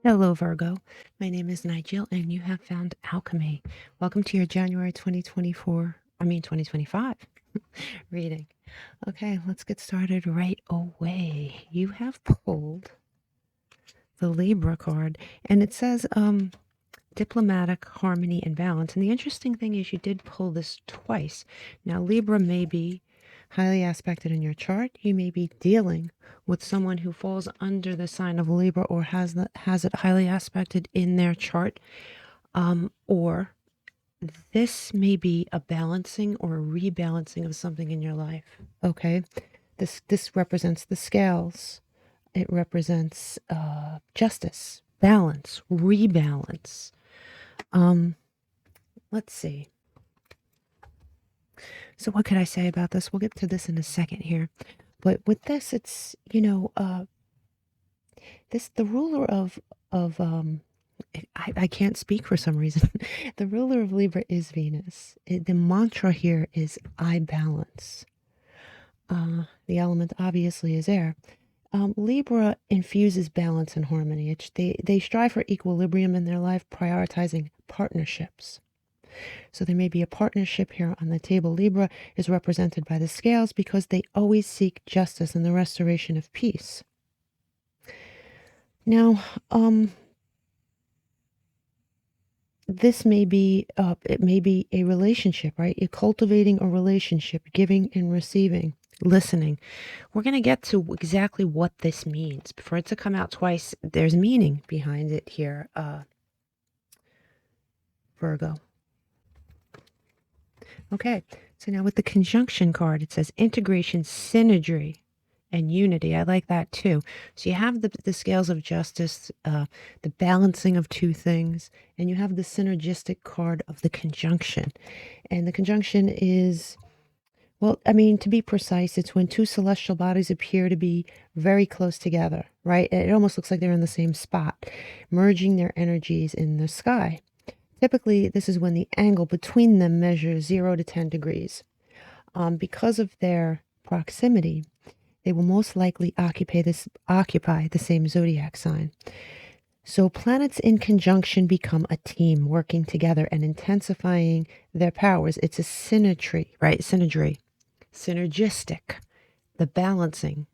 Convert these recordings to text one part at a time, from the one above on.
Hello, Virgo. My name is Nigel, and you have found Alchemy. Welcome to your January 2025 reading. Okay, let's get started right away. You have pulled the Libra card, and it says diplomatic harmony and balance. And the interesting thing is you did pull this twice. Now, Libra may be highly aspected in your chart. You may be dealing with someone who falls under the sign of Libra or has it highly aspected in their chart, or this may be a balancing or a rebalancing of something in your life. Okay, this represents the scales. It represents justice, balance, rebalance. Let's see. So what could I say about this? We'll get to this in a second here. But with this, it's, the ruler of I can't speak for some reason. The ruler of Libra is Venus. The mantra here is I balance. The element obviously is air. Libra infuses balance and harmony. They strive for equilibrium in their life, prioritizing partnerships. So there may be a partnership here on the table. Libra is represented by the scales because they always seek justice and the restoration of peace. Now, this may be, it may be a relationship, right? You're cultivating a relationship, giving and receiving, listening. We're going to get to exactly what this means. For it to come out twice, there's meaning behind it here, Virgo. Okay, so now with the conjunction card, it says integration, synergy, and unity. I like that too. So you have the scales of justice, the balancing of two things, and you have the synergistic card of the conjunction. And the conjunction is, well, I mean, to be precise, it's when two celestial bodies appear to be very close together, right? It almost looks like they're in the same spot, merging their energies in the sky. Typically, this is when the angle between them measures 0 to 10 degrees. Because of their proximity, they will most likely occupy the same zodiac sign. So planets in conjunction become a team working together and intensifying their powers. It's a symmetry, right? Synergistic, the balancing.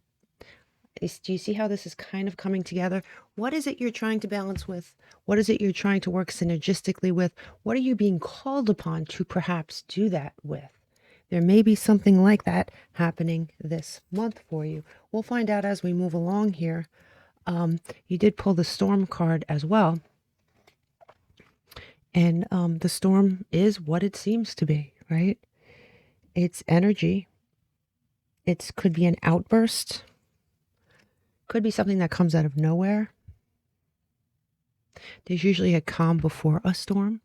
Do you see how this is kind of coming together? What is it you're trying to balance with? What is it you're trying to work synergistically with? What are you being called upon to perhaps do that with? There may be something like that happening this month for you. We'll find out as we move along here. You did pull the storm card as well. And the storm is what it seems to be, right? It's energy. It could be an outburst. Could be something that comes out of nowhere. There's usually a calm before a storm.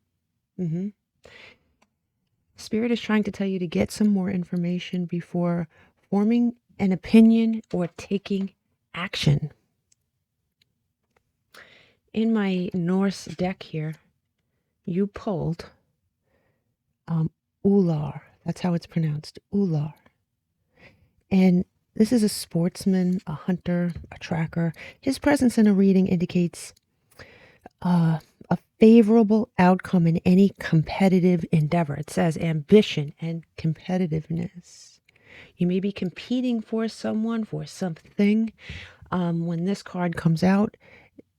Spirit is trying to tell you to get some more information before forming an opinion or taking action. In my Norse deck here, you pulled Ular. That's how it's pronounced, Ular. And this is a sportsman, a hunter, a tracker. His presence in a reading indicates a favorable outcome in any competitive endeavor. It says ambition and competitiveness. You may be competing for someone, for something. When this card comes out,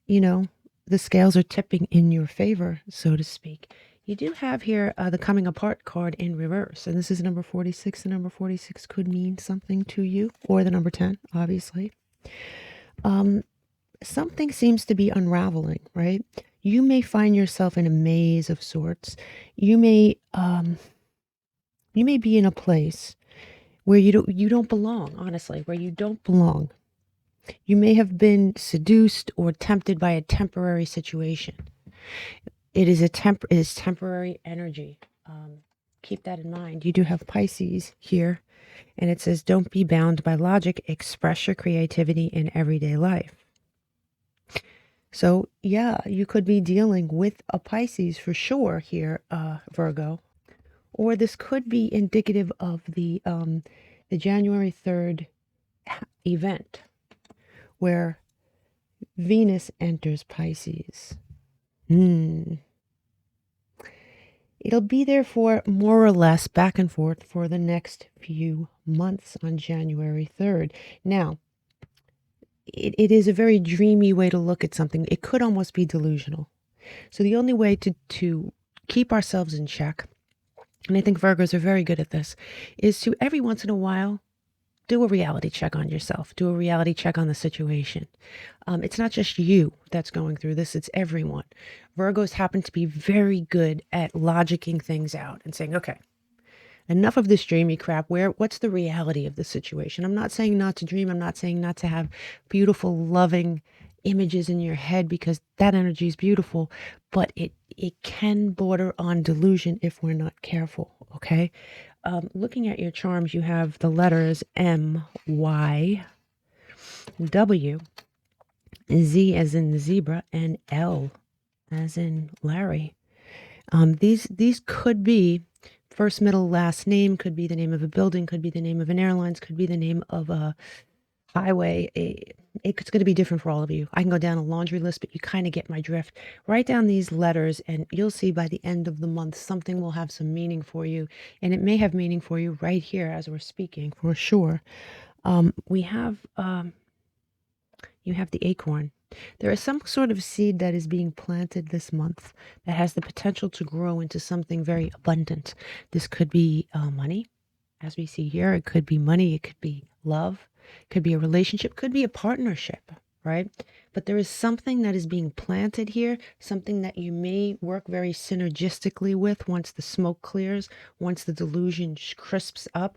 the scales are tipping in your favor, so to speak. You do have here the coming apart card in reverse, and this is number 46. The number 46 could mean something to you, or the number 10, obviously. Something seems to be unraveling, right? You may find yourself in a maze of sorts. You may be in a place where you don't belong, honestly, where you don't belong. You may have been seduced or tempted by a temporary situation. It is temporary energy. Keep that in mind. You do have Pisces here, and it says, don't be bound by logic. Express your creativity in everyday life. So, yeah, you could be dealing with a Pisces for sure here, Virgo. Or this could be indicative of the January 3rd event, where Venus enters Pisces. It'll be there for more or less back and forth for the next few months on January 3rd. Now, it is a very dreamy way to look at something. It could almost be delusional. So the only way to keep ourselves in check, and I think Virgos are very good at this, is to every once in a while do a reality check on yourself, do a reality check on the situation. It's not just you that's going through this, it's everyone. Virgos happen to be very good at logicking things out and saying, okay, enough of this dreamy crap. What's the reality of the situation? I'm not saying not to dream. I'm not saying not to have beautiful, loving images in your head, because that energy is beautiful, but it can border on delusion if we're not careful. Okay. Looking at your charms, you have the letters M, Y, W, Z as in zebra, and L as in Larry. These could be first, middle, last name, could be the name of a building, could be the name of an airlines, could be the name of a highway. It's going to be different for all of you. I can go down a laundry list, but you kind of get my drift. Write down these letters and you'll see by the end of the month, something will have some meaning for you. And it may have meaning for you right here as we're speaking, for sure. You have the acorn. There is some sort of seed that is being planted this month that has the potential to grow into something very abundant. This could be money, as we see here. It could be money. It could be love. It could be a relationship. It could be a partnership, right? But there is something that is being planted here, something that you may work very synergistically with once the smoke clears, once the delusion crisps up.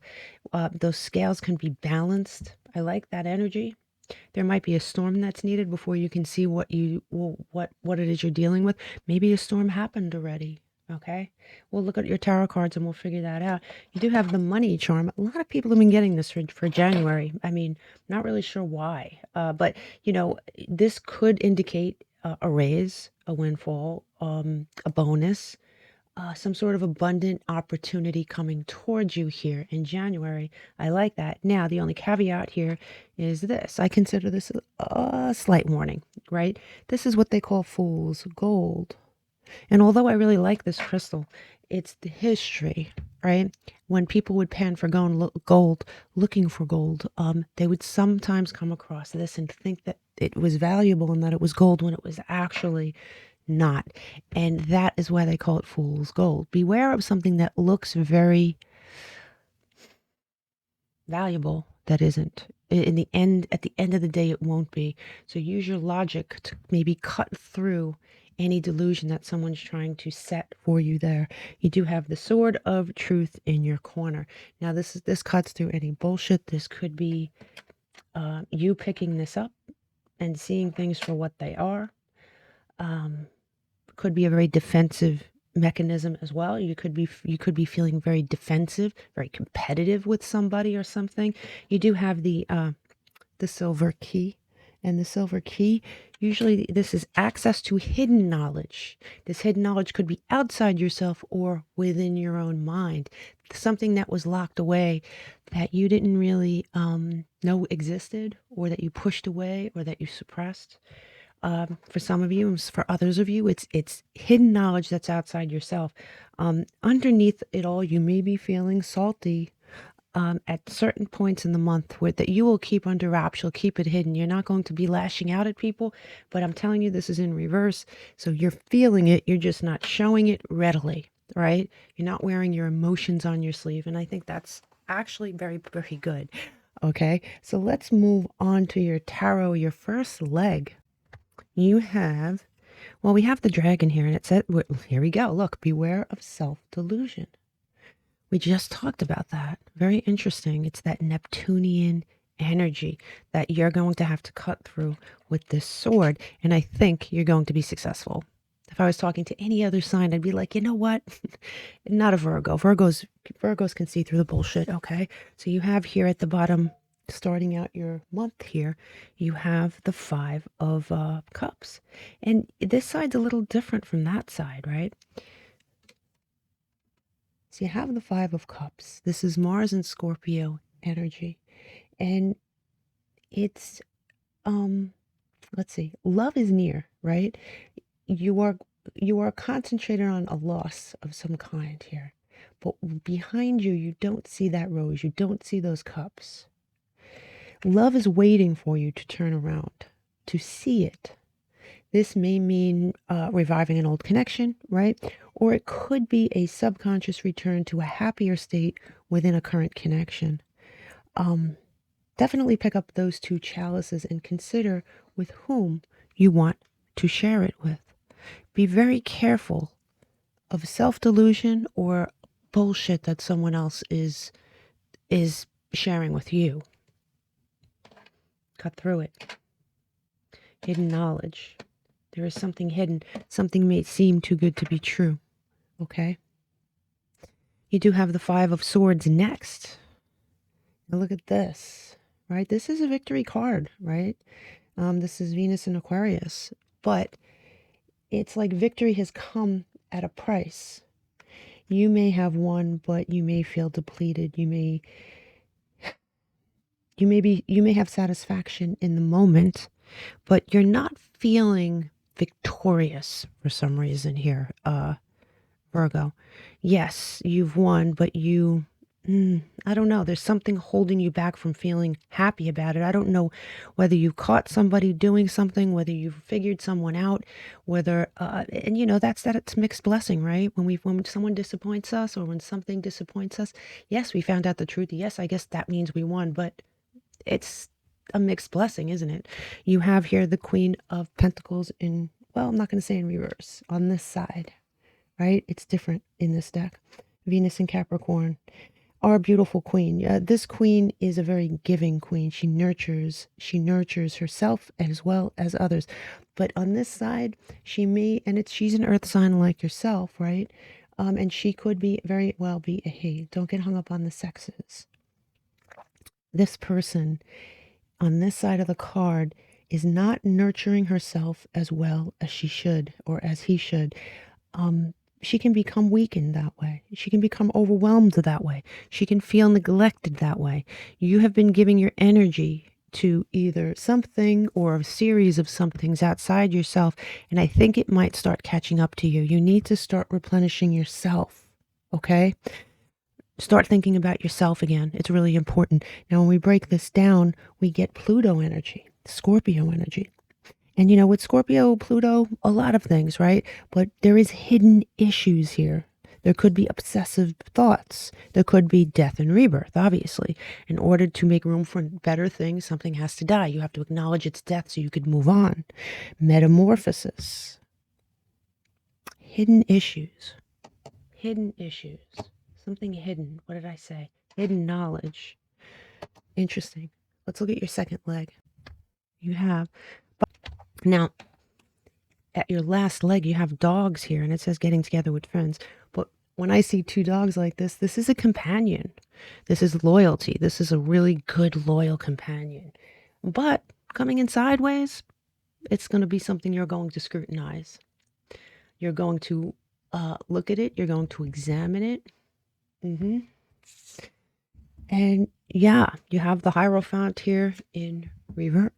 Those scales can be balanced. I like that energy. There might be a storm that's needed before you can see what it is you're dealing with. Maybe a storm happened already. Okay, we'll look at your tarot cards and we'll figure that out. You do have the money charm. A lot of people have been getting this for January. I mean, not really sure why, but this could indicate a raise, a windfall, a bonus, some sort of abundant opportunity coming towards you here in January. I like that. Now, the only caveat here is this. I consider this a slight warning, right? This is what they call fool's gold. And although I really like this crystal, it's the history, right? When people would pan for gold, looking for gold, they would sometimes come across this and think that it was valuable and that it was gold when it was actually not. And that is why they call it fool's gold. Beware of something that looks very valuable that isn't. In the end, at the end of the day, it won't be. So use your logic to maybe cut through any delusion that someone's trying to set for you there. You do have the sword of truth in your corner. Now, this cuts through any bullshit. This could be you picking this up and seeing things for what they are. Could be a very defensive mechanism as well. You could be feeling very defensive, very competitive with somebody or something. You do have the silver key, and the silver key, usually this is access to hidden knowledge. This hidden knowledge could be outside yourself or within your own mind. Something that was locked away that you didn't really know existed, or that you pushed away, or that you suppressed. For some of you, and for others of you, it's hidden knowledge that's outside yourself. Underneath it all, you may be feeling salty at certain points in the month that you will keep under wraps. You'll keep it hidden. You're not going to be lashing out at people, but I'm telling you, this is in reverse. So you're feeling it. You're just not showing it readily, right? You're not wearing your emotions on your sleeve. And I think that's actually very, very good. Okay, so let's move on to your tarot, your first leg. We have the dragon here, and it said, here we go. Look, beware of self-delusion. We just talked about that. Very interesting. It's that Neptunian energy that you're going to have to cut through with this sword, and I think you're going to be successful. If I was talking to any other sign, I'd be like, you know what? Not a Virgo. Virgos can see through the bullshit, okay? So you have here at the bottom, starting out your month here, you have the 5 of Cups. And this side's a little different from that side, right? So you have the 5 of Cups. This is Mars and Scorpio energy. And it's let's see, love is near, right? You are you are concentrated on a loss of some kind here. But behind you, you don't see that rose. You don't see those cups. Love is waiting for you to turn around, to see it. This may mean reviving an old connection, right? Or it could be a subconscious return to a happier state within a current connection. Definitely pick up those two chalices and consider with whom you want to share it with. Be very careful of self-delusion or bullshit that someone else is sharing with you. Cut through it. Hidden knowledge. There is something hidden. Something may seem too good to be true. Okay? You do have the Five of Swords next. Now look at this, right? This is a victory card, right? This is Venus in Aquarius. But it's like victory has come at a price. You may have won, but you may feel depleted. You may have satisfaction in the moment, but you're not feeling victorious for some reason here, Virgo. Yes, you've won, but I don't know. There's something holding you back from feeling happy about it. I don't know whether you caught somebody doing something, whether you figured someone out, whether, and it's mixed blessing, right? When someone disappoints us or when something disappoints us, yes, we found out the truth. Yes, I guess that means we won, but it's a mixed blessing, isn't it? You have here the Queen of Pentacles in, well, I'm not going to say in reverse, on this side, right? It's different in this deck. Venus in Capricorn. Our beautiful queen. This queen is a very giving queen. She nurtures herself as well as others. But on this side, she's an earth sign like yourself, right? And she could very well be a he. Don't get hung up on the sexes. This person on this side of the card is not nurturing herself as well as she should or as he should. She can become weakened that way. She can become overwhelmed that way. She can feel neglected that way. You have been giving your energy to either something or a series of somethings outside yourself, and I think it might start catching up to you. You need to start replenishing yourself, okay? Start thinking about yourself again. It's really important. Now, when we break this down, we get Pluto energy, Scorpio energy. And with Scorpio, Pluto, a lot of things, right? But there is hidden issues here. There could be obsessive thoughts. There could be death and rebirth, obviously. In order to make room for better things, something has to die. You have to acknowledge its death so you could move on. Metamorphosis. Hidden issues. Hidden issues. Something hidden. What did I say? Hidden knowledge. Interesting. Let's look at your second leg. You have... Now, at your last leg, you have dogs here, and it says getting together with friends. But when I see two dogs like this is a companion. This is loyalty. This is a really good, loyal companion. But coming in sideways, it's going to be something you're going to scrutinize. You're going to look at it. You're going to examine it. And yeah, you have the Hierophant here in reverse.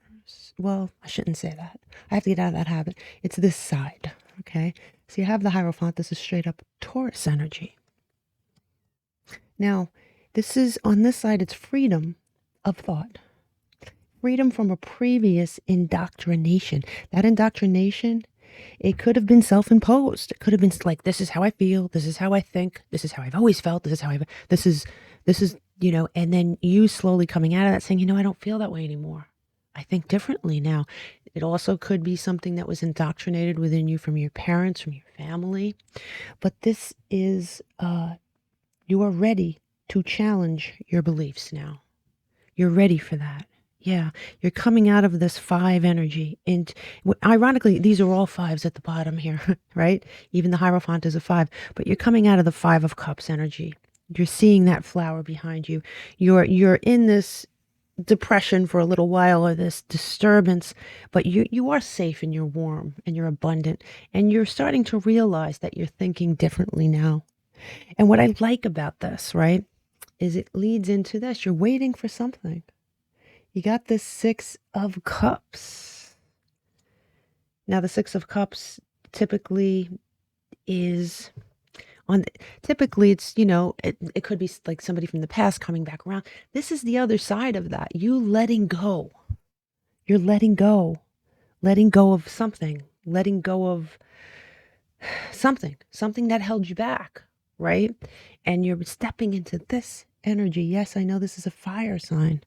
Well, I shouldn't say that. I have to get out of that habit. It's this side, okay? So you have the Hierophant. This is straight up Taurus energy. Now, this is, on this side, it's freedom of thought. Freedom from a previous indoctrination. That indoctrination, it could have been self-imposed. It could have been like, this is how I feel. This is how I think. This is how I've always felt. This is, and then you slowly coming out of that saying, I don't feel that way anymore. I think differently now. It also could be something that was indoctrinated within you from your parents, from your family. But this is, you are ready to challenge your beliefs now. You're ready for that. Yeah, you're coming out of this 5 energy. And ironically, these are all 5s at the bottom here, right? Even the Hierophant is a 5. But you're coming out of the 5 of Cups energy. You're seeing that flower behind you. You're in this depression for a little while, or this disturbance, but you are safe and you're warm and you're abundant, and you're starting to realize that you're thinking differently now. And what I like about this, right, is it leads into this. You're waiting for something. You got this 6 of Cups. Now, the Six of Cups typically is typically it's, it could be like somebody from the past coming back around. This is the other side of that. You letting go. You're letting go of something, letting go of something that held you back, right? And you're stepping into this energy. Yes, I know this is a fire sign.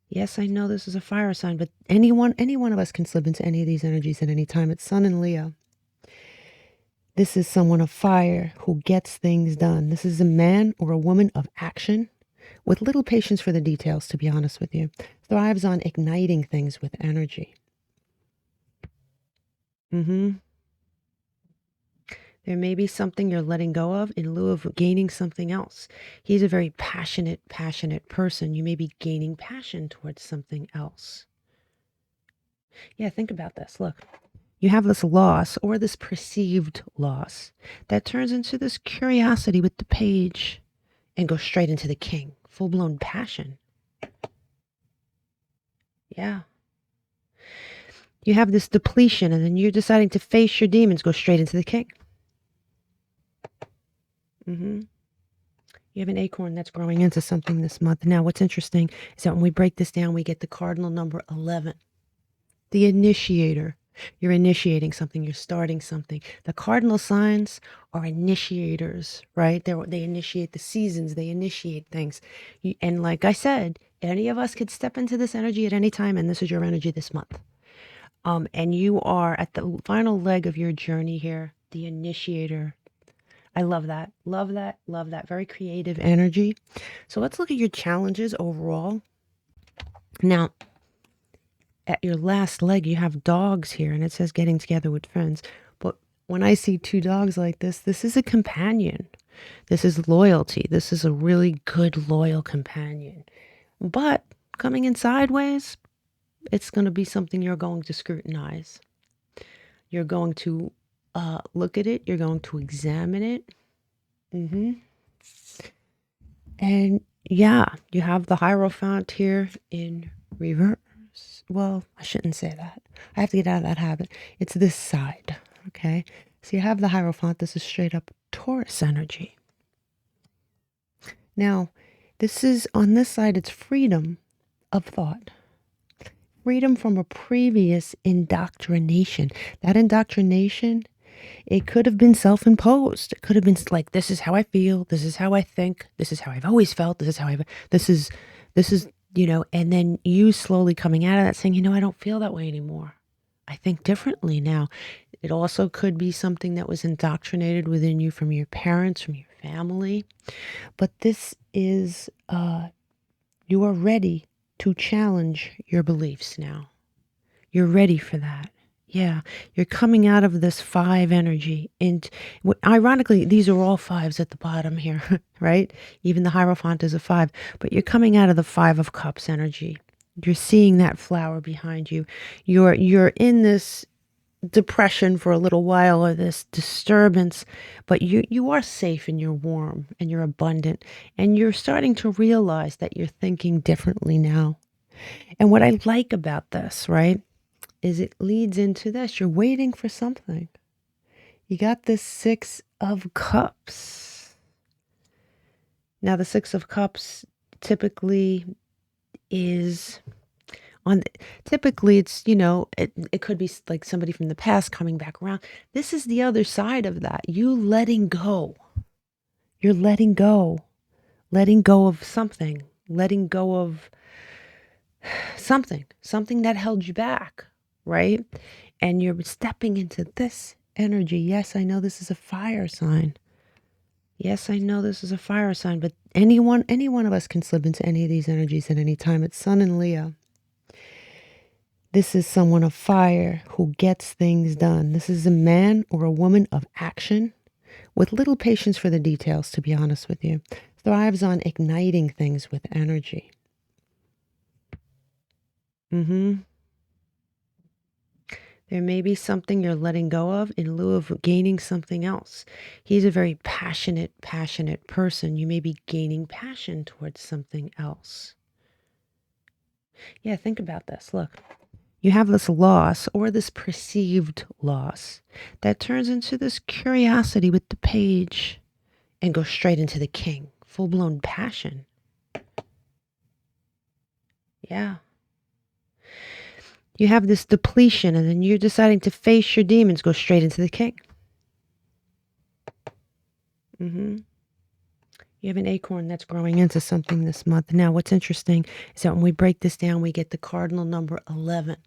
Yes, I know this is a fire sign, but any one of us can slip into any of these energies at any time. It's Sun and Leo. This is someone of fire who gets things done. This is a man or a woman of action with little patience for the details, to be honest with you. Thrives on igniting things with energy. There may be something you're letting go of in lieu of gaining something else. He's a very passionate person. You may be gaining passion towards something else. Yeah, think about this. Look, you have this loss or this perceived loss that turns into this curiosity with the page and goes straight into the king. Full-blown passion. Yeah. You have this depletion and then you're deciding to face your demons, go straight into the king. You have an acorn that's growing into something this month. Now, what's interesting is that when we break this down, we get the cardinal number 11, the initiator. You're initiating something. You're starting something. The cardinal signs are initiators, right? They initiate the seasons. They initiate things. And like I said, any of us could step into this energy at any time, and this is your energy this month. And you are at the final leg of your journey here, the initiator. I love that. Love that. Love that. Very creative energy. So let's look at your challenges overall. Now, at your last leg, you have dogs here, and it says getting together with friends. But when I see two dogs like this is a companion. This is loyalty. This is a really good, loyal companion. But coming in sideways, it's going to be something you're going to scrutinize. You're going to look at it. You're going to examine it. And yeah, you have the Hierophant here in reverse. Well, I shouldn't say that. I have to get out of that habit. It's this side, okay? So you have the Hierophant. This is straight up Taurus energy. Now, this is, on this side, it's freedom of thought. Freedom from a previous indoctrination. That indoctrination, it could have been self-imposed. It could have been like, this is how I feel. This is how I think. This is how I've always felt. This is, and then you slowly coming out of that saying, I don't feel that way anymore. I think differently now. It also could be something that was indoctrinated within you from your parents, from your family. But this is, you are ready to challenge your beliefs now. You're ready for that. Yeah, you're coming out of this 5 energy. And ironically, these are all 5s at the bottom here, right? Even the Hierophant is a 5. But you're coming out of the 5 of Cups energy. You're seeing that flower behind you. You're in this depression for a little while, or this disturbance, but you are safe and you're warm and you're abundant, and you're starting to realize that you're thinking differently now. And what I like about this, right, is it leads into this. You're waiting for something. You got this 6 of Cups. Now, the 6 of Cups typically is typically it's, it could be like somebody from the past coming back around. This is the other side of that. You letting go. You're letting go of something, letting go of something that held you back, right? And you're stepping into this energy. Yes, I know this is a fire sign. Yes, I know this is a fire sign, but any one of us can slip into any of these energies at any time. It's Sun and Leo. This is someone of fire who gets things done. This is a man or a woman of action with little patience for the details, to be honest with you. Thrives on igniting things with energy. There may be something you're letting go of in lieu of gaining something else. He's a very passionate person. You may be gaining passion towards something else. Yeah, think about this. Look, You have this loss or this perceived loss that turns into this curiosity with the page and goes straight into the king. Full-blown passion. Yeah. You have this depletion and then you're deciding to face your demons, go straight into the king. You have an acorn that's growing into something this month. Now, what's interesting is that when we break this down, we get the cardinal number 11.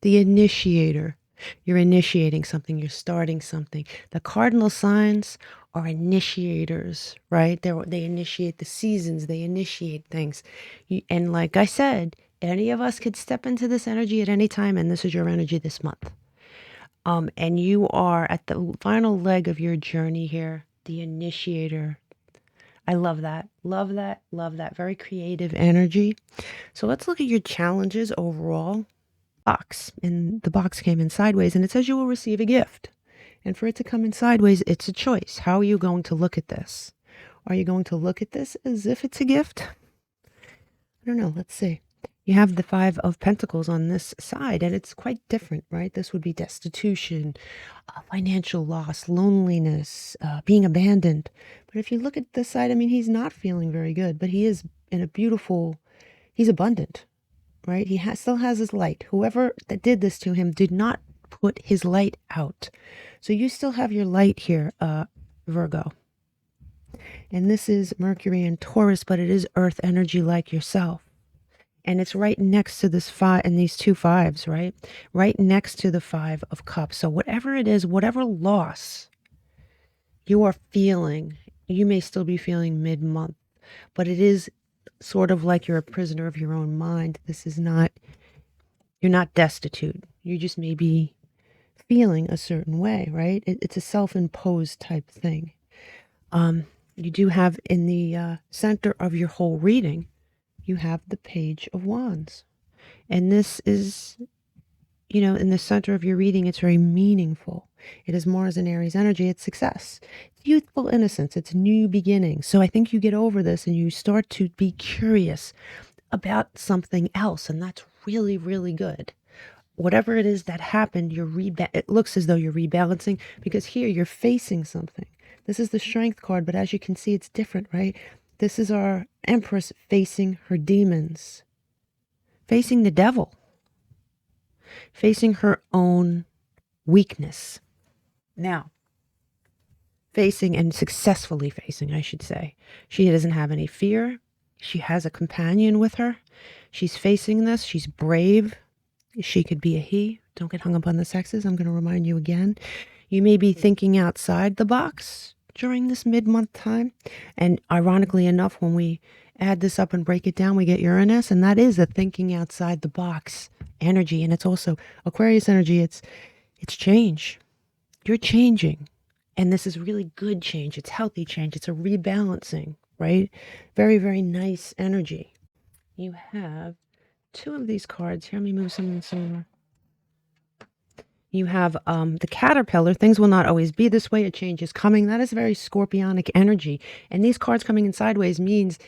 The initiator. You're initiating something. You're starting something. The cardinal signs are initiators, right? They initiate the seasons. They initiate things. And like I said, any of us could step into this energy at any time, and this is your energy this month. And you are at the final leg of your journey here, the initiator. I love that. Love that. Love that. Very creative energy. So let's look at your challenges overall. And the box came in sideways, and it says you will receive a gift. And for it to come in sideways, it's a choice. How are you going to look at this? Are you going to look at this as if it's a gift? I don't know. Let's see. You have the 5 of Pentacles on this side, and it's quite different, right? This would be destitution, financial loss, loneliness, being abandoned. But if you look at this side, I mean, he's not feeling very good, but he is in a beautiful, he's abundant, right? He still has his light. Whoever that did this to him did not put his light out. So you still have your light here, Virgo. And this is Mercury and Taurus, but it is earth energy like yourself. And it's right next to this 5 and these 2 5s, right? Right next to the 5 of Cups. So whatever it is, whatever loss you are feeling, you may still be feeling mid-month, but it is sort of like you're a prisoner of your own mind. This is not, you're not destitute. You just may be feeling a certain way, right? It's a self-imposed type thing. You do have in the center of your whole reading, you have the Page of Wands. And this is, you know, in the center of your reading, it's very meaningful. It is Mars and Aries energy. It's success. It's youthful innocence. It's new beginnings. So I think you get over this and you start to be curious about something else. And that's really, really good. Whatever it is that happened, it looks as though you're rebalancing, because here you're facing something. This is the Strength card, but as you can see, it's different, right? This is our Empress facing her demons, facing the devil, facing her own weakness. Now, facing and successfully facing, I should say. She doesn't have any fear. She has a companion with her. She's facing this. She's brave. She could be a he. Don't get hung up on the sexes. I'm going to remind you again. You may be thinking outside the box during this mid-month time. And ironically enough, when we add this up and break it down, we get Uranus, and that is a thinking outside the box energy. And it's also Aquarius energy. It's change. You're changing. And this is really good change. It's healthy change. It's a rebalancing, right? Very, very nice energy. You have 2 of these cards. Here, let me move some more. You have the Caterpillar. Things will not always be this way. A change is coming. That is very scorpionic energy. And these cards coming in sideways means,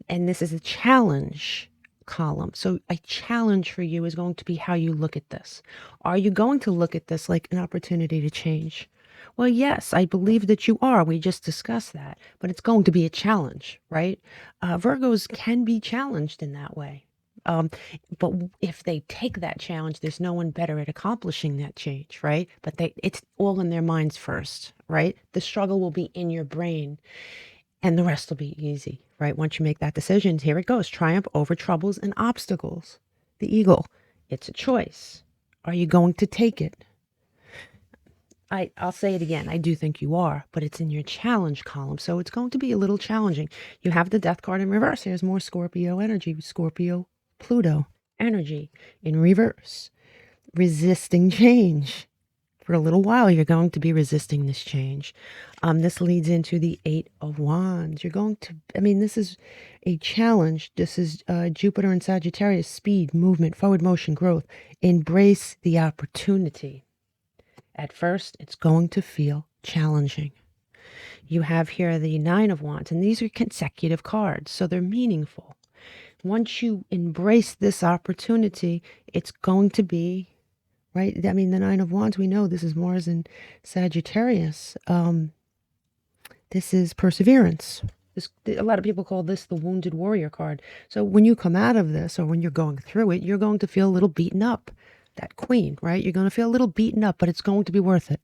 and this is a challenge column. So a challenge for you is going to be how you look at this. Are you going to look at this like an opportunity to change? Well, yes, I believe that you are. We just discussed that. But it's going to be a challenge, right? Virgos can be challenged in that way. But if they take that challenge, there's no one better at accomplishing that change, right? But it's all in their minds first, right? The struggle will be in your brain and the rest will be easy, right? Once you make that decision, here it goes. Triumph over troubles and obstacles. The eagle, it's a choice. Are you going to take it? I'll say it again. I do think you are, but it's in your challenge column. So it's going to be a little challenging. You have the Death card in reverse. There's more Scorpio energy. Scorpio, Pluto energy in reverse. Resisting change. For a little while, you're going to be resisting this change. This leads into the 8 of Wands. You're going to, this is a challenge. This is Jupiter and Sagittarius, speed, movement, forward motion, growth. Embrace the opportunity. At first, it's going to feel challenging. You have here the 9 of Wands, and these are consecutive cards, so they're meaningful. Once you embrace this opportunity, it's going to be, right? I mean, the Nine of Wands, we know this is Mars in Sagittarius. This is perseverance. A lot of people call this the wounded warrior card. So when you come out of this, or when you're going through it, you're going to feel a little beaten up. That queen, right? You're going to feel a little beaten up, but it's going to be worth it.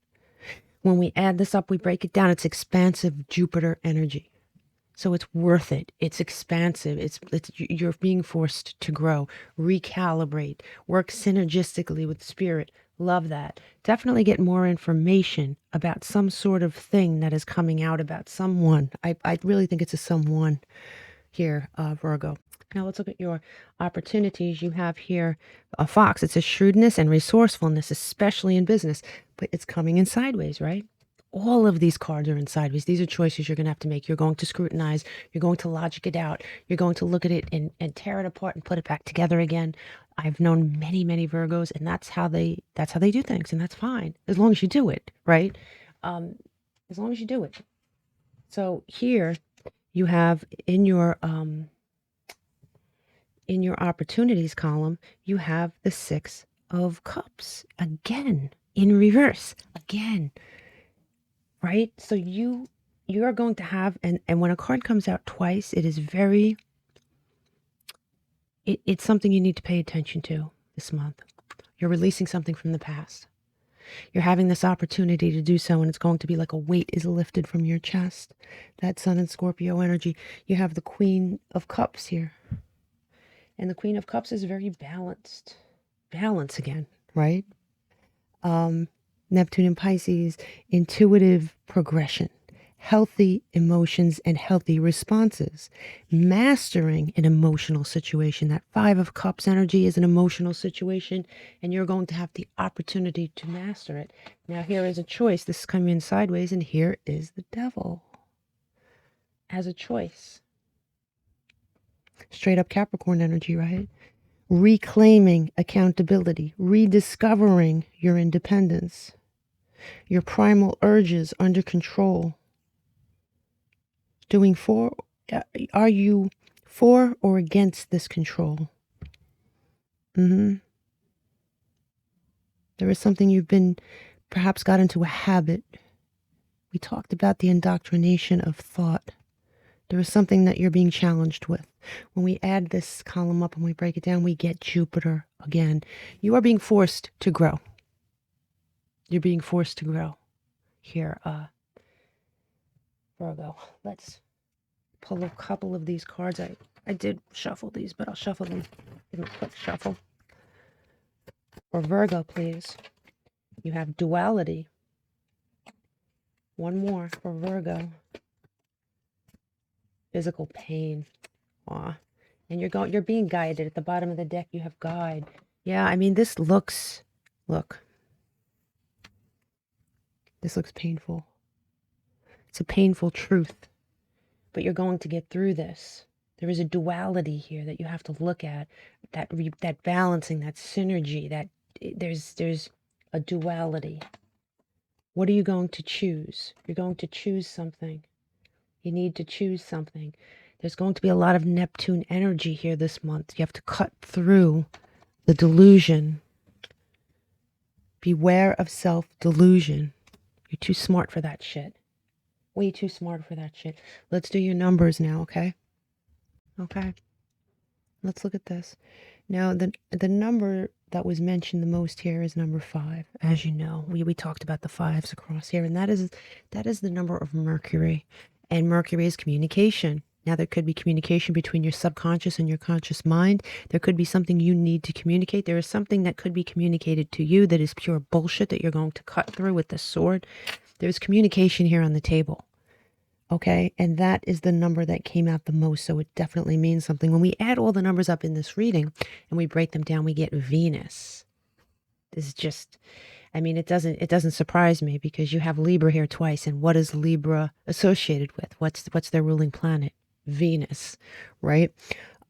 When we add this up, we break it down. It's expansive Jupiter energy. So it's worth it. It's expansive. You're being forced to grow, recalibrate, work synergistically with spirit. Love that. Definitely get more information about some sort of thing that is coming out about someone. I really think it's a someone here, Virgo. Now let's look at your opportunities. You have here a fox. It says shrewdness and resourcefulness, especially in business, but it's coming in sideways, right? All of these cards are in sideways. These are choices you're going to have to make. You're going to scrutinize. You're going to logic it out. You're going to look at it and tear it apart and put it back together again. I've known many, many Virgos, and that's how they do things, and that's fine as long as you do it, right? As long as you do it. So here you have in your opportunities column, you have the Six of Cups again in reverse again. Right? So you are going to have, and when a card comes out twice, it is very, it's something you need to pay attention to this month. You're releasing something from the past. You're having this opportunity to do so, and it's going to be like a weight is lifted from your chest. That Sun and Scorpio energy. You have the Queen of Cups here. And the Queen of Cups is very balanced. Balance again, right? Neptune and Pisces, intuitive progression, healthy emotions and healthy responses, mastering an emotional situation. That Five of Cups energy is an emotional situation, and you're going to have the opportunity to master it. Now, here is a choice. This is coming in sideways, and here is the Devil as a choice. Straight up Capricorn energy, right? Reclaiming accountability, rediscovering your independence, your primal urges under control. Are you for or against this control? There is something you've been, perhaps got into a habit. We talked about the indoctrination of thought. There is something that you're being challenged with. When we add this column up and we break it down, we get Jupiter again. You are being forced to grow. You're being forced to grow. Here, Virgo. Let's pull a couple of these cards. I did shuffle these, but I'll shuffle them. Give them a quick shuffle. For Virgo, please. You have duality. One more for Virgo. Physical pain. Aw. And you're being guided. At the bottom of the deck, you have guide. Yeah, I mean, this looks painful. It's a painful truth. But you're going to get through this. There is a duality here that you have to look at. That balancing, that synergy, that there's a duality. What are you going to choose? You're going to choose something. You need to choose something. There's going to be a lot of Neptune energy here this month. You have to cut through the delusion. Beware of self-delusion. You're too smart for that shit. Way too smart for that shit. Let's do your numbers now, okay? Okay. Let's look at this. Now, the number that was mentioned the most here is number 5. As you know, we talked about the 5s across here, and that is the number of Mercury. And Mercury is communication. Now, there could be communication between your subconscious and your conscious mind. There could be something you need to communicate. There is something that could be communicated to you that is pure bullshit that you're going to cut through with the sword. There's communication here on the table. Okay, and that is the number that came out the most, so it definitely means something. When we add all the numbers up in this reading and we break them down, we get Venus. This is just, I mean, it doesn't surprise me because you have Libra here twice, and what is Libra associated with? What's their ruling planet? Venus, right?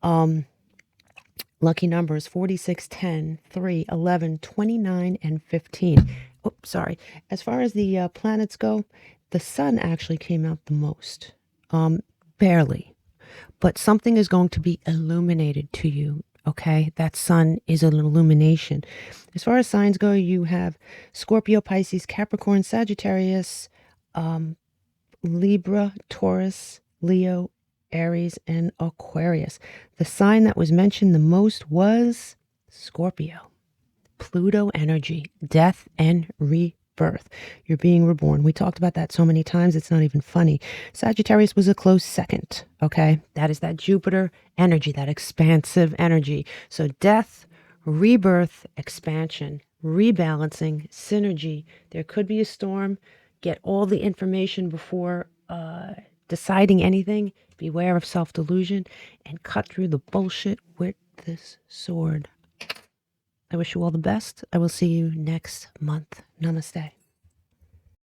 Lucky numbers 46, 10, 3, 11, 29, and 15. Oh, sorry. As far as the planets go, the sun actually came out the most, barely. but something is going to be illuminated to you. Okay, that sun is an illumination. As far as signs go, you have Scorpio, Pisces, Capricorn, Sagittarius, Libra, Taurus, Leo, Aries, and Aquarius. The sign that was mentioned the most was Scorpio. Pluto energy, death and rebirth. You're being reborn. We talked about that so many times, it's not even funny. Sagittarius was a close second, okay? That is that Jupiter energy, that expansive energy. So death, rebirth, expansion, rebalancing, synergy. There could be a storm. Get all the information before deciding anything. Beware of self-delusion and cut through the bullshit with this sword. I wish you all the best. I will see you next month. Namaste.